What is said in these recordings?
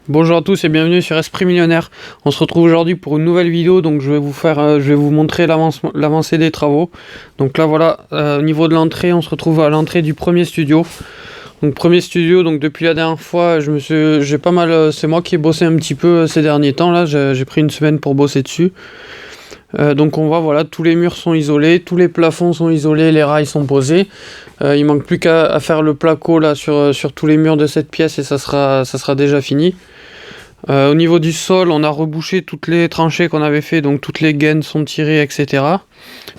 Bonjour à tous et bienvenue sur Esprit Millionnaire. On se retrouve aujourd'hui pour une nouvelle vidéo, donc je vais vous montrer l'avancée des travaux. Donc là voilà, au niveau de l'entrée, on se retrouve à l'entrée du premier studio. Donc premier studio, donc depuis la dernière fois, j'ai pas mal, c'est moi qui ai bossé un petit peu ces derniers temps là. J'ai pris une semaine pour bosser dessus. Donc on voit voilà, tous les murs sont isolés, tous les plafonds sont isolés, les rails sont posés. Il manque plus qu'à faire le placo là sur tous les murs de cette pièce et ça sera déjà fini. Au niveau du sol, on a rebouché toutes les tranchées qu'on avait fait, donc toutes les gaines sont tirées, etc.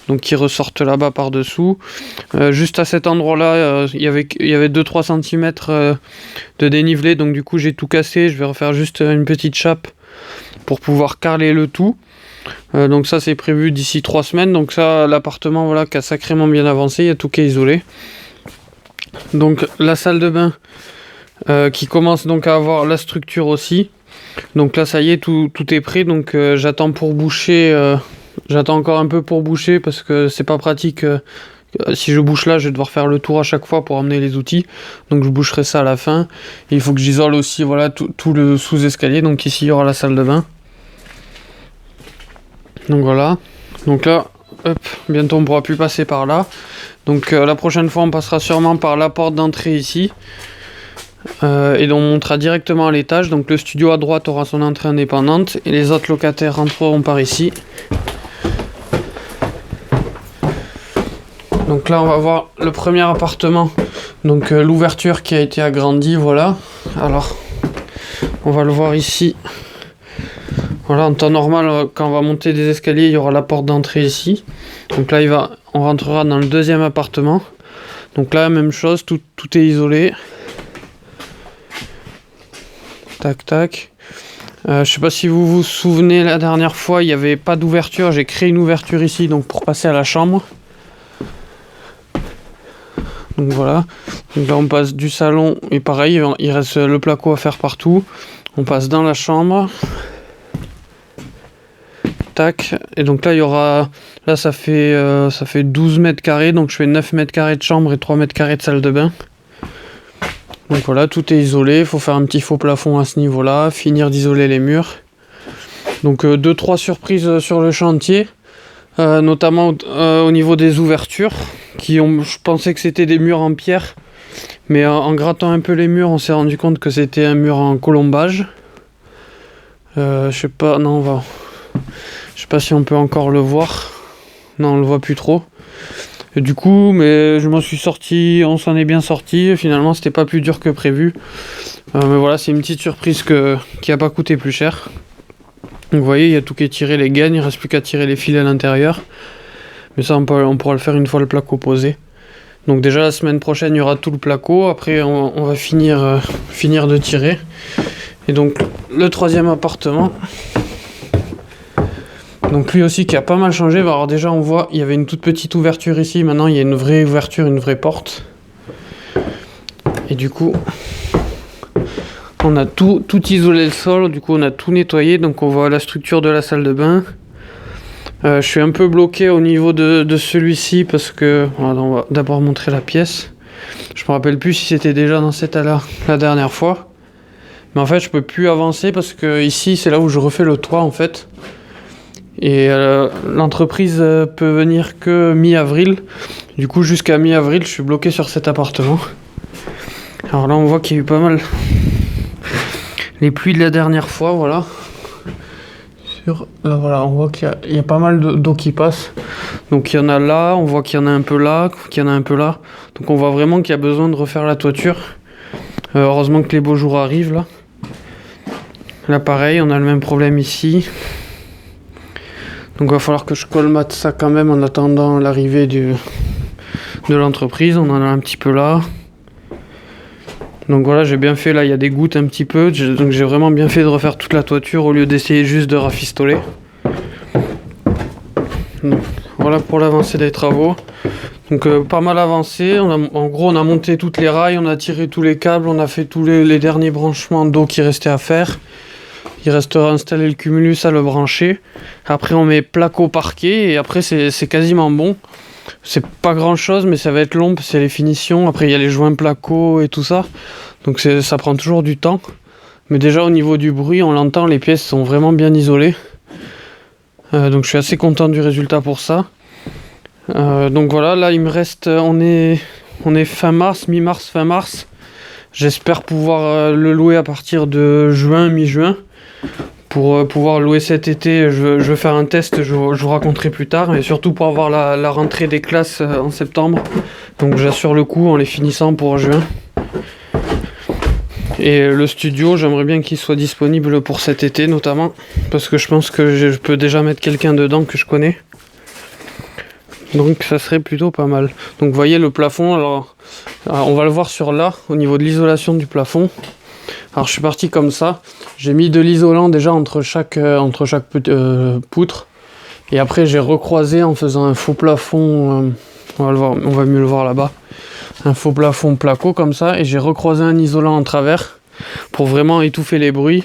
Donc qui ressortent là-bas par-dessous. Juste à cet endroit-là, il y avait 2-3 cm de dénivelé, donc du coup j'ai tout cassé. Je vais refaire juste une petite chape pour pouvoir carreler le tout. Donc ça c'est prévu d'ici 3 semaines. Donc ça, l'appartement voilà, qui a sacrément bien avancé, il y a tout qui est isolé. Donc la salle de bain qui commence donc à avoir la structure aussi. Donc là ça y est, tout est prêt, donc j'attends pour boucher, j'attends encore un peu pour boucher parce que c'est pas pratique, si je bouche là je vais devoir faire le tour à chaque fois pour amener les outils, donc je boucherai ça à la fin. Et il faut que j'isole aussi voilà, tout le sous-escalier, donc ici il y aura la salle de bain. Donc voilà, donc là, hop, bientôt on pourra plus passer par là. Donc la prochaine fois on passera sûrement par la porte d'entrée ici. Et on montera directement à l'étage. Donc le studio à droite aura son entrée indépendante et les autres locataires rentreront par ici. Donc là on va voir le premier appartement, donc l'ouverture qui a été agrandie, voilà. Alors on va le voir ici. Voilà, en temps normal, quand on va monter des escaliers, il y aura la porte d'entrée ici. Donc là on rentrera dans le deuxième appartement. Donc là même chose, tout est isolé. Tac tac. Je sais pas si vous vous souvenez, la dernière fois il n'y avait pas d'ouverture, j'ai créé une ouverture ici donc pour passer à la chambre. Donc voilà, donc là on passe du salon et pareil, il reste le placo à faire partout. On passe dans la chambre. Tac, et donc là il y aura, là ça fait 12 mètres carrés, donc je fais 9 mètres carrés de chambre et 3 mètres carrés de salle de bain. Donc voilà, tout est isolé, il faut faire un petit faux plafond à ce niveau-là, finir d'isoler les murs. Donc 2-3 surprises sur le chantier, notamment au niveau des ouvertures, je pensais que c'était des murs en pierre, mais en grattant un peu les murs, on s'est rendu compte que c'était un mur en colombage. Je sais pas, non, je sais pas si on peut encore le voir. Non, on le voit plus trop. Et du coup, mais je m'en suis sorti, on s'en est bien sorti. Finalement, c'était pas plus dur que prévu. Mais voilà, c'est une petite surprise qui a pas coûté plus cher. Donc vous voyez, il y a tout qui est tiré, les gaines, il reste plus qu'à tirer les fils à l'intérieur. Mais ça, on pourra le faire une fois le placo posé. Donc déjà, la semaine prochaine, il y aura tout le placo. Après, on va finir de tirer. Et donc, le troisième appartement. Donc lui aussi qui a pas mal changé. Alors déjà on voit il y avait une toute petite ouverture ici, maintenant il y a une vraie ouverture, une vraie porte. Et du coup on a tout isolé le sol, du coup on a tout nettoyé, donc on voit la structure de la salle de bain. Je suis un peu bloqué au niveau de celui-ci parce que voilà, on va d'abord montrer la pièce. Je me rappelle plus si c'était déjà dans cet état-là la dernière fois. Mais en fait je peux plus avancer parce que ici c'est là où je refais le toit en fait. Et l'entreprise peut venir que mi-avril. Du coup, jusqu'à mi-avril, je suis bloqué sur cet appartement. Alors là, on voit qu'il y a eu pas mal les pluies de la dernière fois, voilà. Là, voilà, on voit qu'il y a pas mal d'eau qui passe. Donc il y en a là, on voit qu'il y en a un peu là, qu'il y en a un peu là. Donc on voit vraiment qu'il y a besoin de refaire la toiture. Heureusement que les beaux jours arrivent là. Là, pareil, on a le même problème ici. Donc il va falloir que je colmate ça quand même en attendant l'arrivée de l'entreprise. On en a un petit peu là. Donc voilà, j'ai bien fait, là il y a des gouttes un petit peu. Donc j'ai vraiment bien fait de refaire toute la toiture au lieu d'essayer juste de rafistoler. Donc, voilà pour l'avancée des travaux. Donc pas mal avancé. En gros on a monté toutes les rails, on a tiré tous les câbles, on a fait tous les derniers branchements d'eau qui restaient à faire. Il restera à installer le cumulus, à le brancher. Après on met placo parquet et après c'est quasiment bon. C'est pas grand chose mais ça va être long, c'est les finitions. Après il y a les joints placo et tout ça. Donc ça prend toujours du temps. Mais déjà au niveau du bruit, on l'entend, les pièces sont vraiment bien isolées. Donc je suis assez content du résultat pour ça. Donc voilà, là il me reste, on est fin mars, mi-mars, fin mars. J'espère pouvoir le louer à partir de juin, mi-juin. Pour pouvoir louer cet été, je veux faire un test, je vous raconterai plus tard, mais surtout pour avoir la rentrée des classes en septembre. Donc j'assure le coup en les finissant pour juin. Et le studio, j'aimerais bien qu'il soit disponible pour cet été notamment, parce que je pense que je peux déjà mettre quelqu'un dedans que je connais. Donc ça serait plutôt pas mal. Donc vous voyez le plafond, alors on va le voir sur là, au niveau de l'isolation du plafond. Alors je suis parti comme ça, j'ai mis de l'isolant déjà entre chaque poutre. Et après j'ai recroisé en faisant un faux plafond, on va le voir, on va mieux le voir là-bas. Un faux plafond placo comme ça, et j'ai recroisé un isolant en travers pour vraiment étouffer les bruits.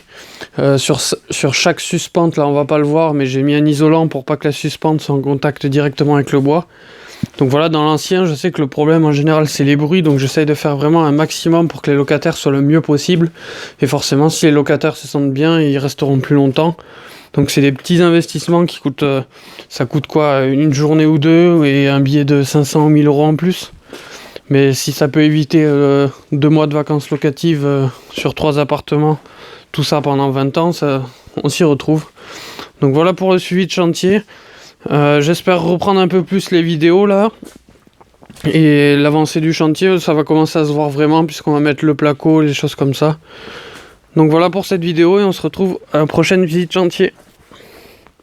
Sur chaque suspente, là on va pas le voir, mais j'ai mis un isolant pour pas que la suspente soit en contact directement avec le bois. Donc voilà, dans l'ancien, je sais que le problème en général c'est les bruits, donc j'essaye de faire vraiment un maximum pour que les locataires soient le mieux possible. Et forcément, si les locataires se sentent bien, ils resteront plus longtemps. Donc c'est des petits investissements qui coûtent, ça coûte quoi, une journée ou deux, et un billet de 500 ou 1000 euros en plus. Mais si ça peut éviter 2 mois de vacances locatives sur 3 appartements, tout ça pendant 20 ans, on s'y retrouve. Donc voilà pour le suivi de chantier. J'espère reprendre un peu plus les vidéos là. Et l'avancée du chantier, ça va commencer à se voir vraiment puisqu'on va mettre le placo, les choses comme ça. Donc voilà pour cette vidéo et on se retrouve à la prochaine visite chantier.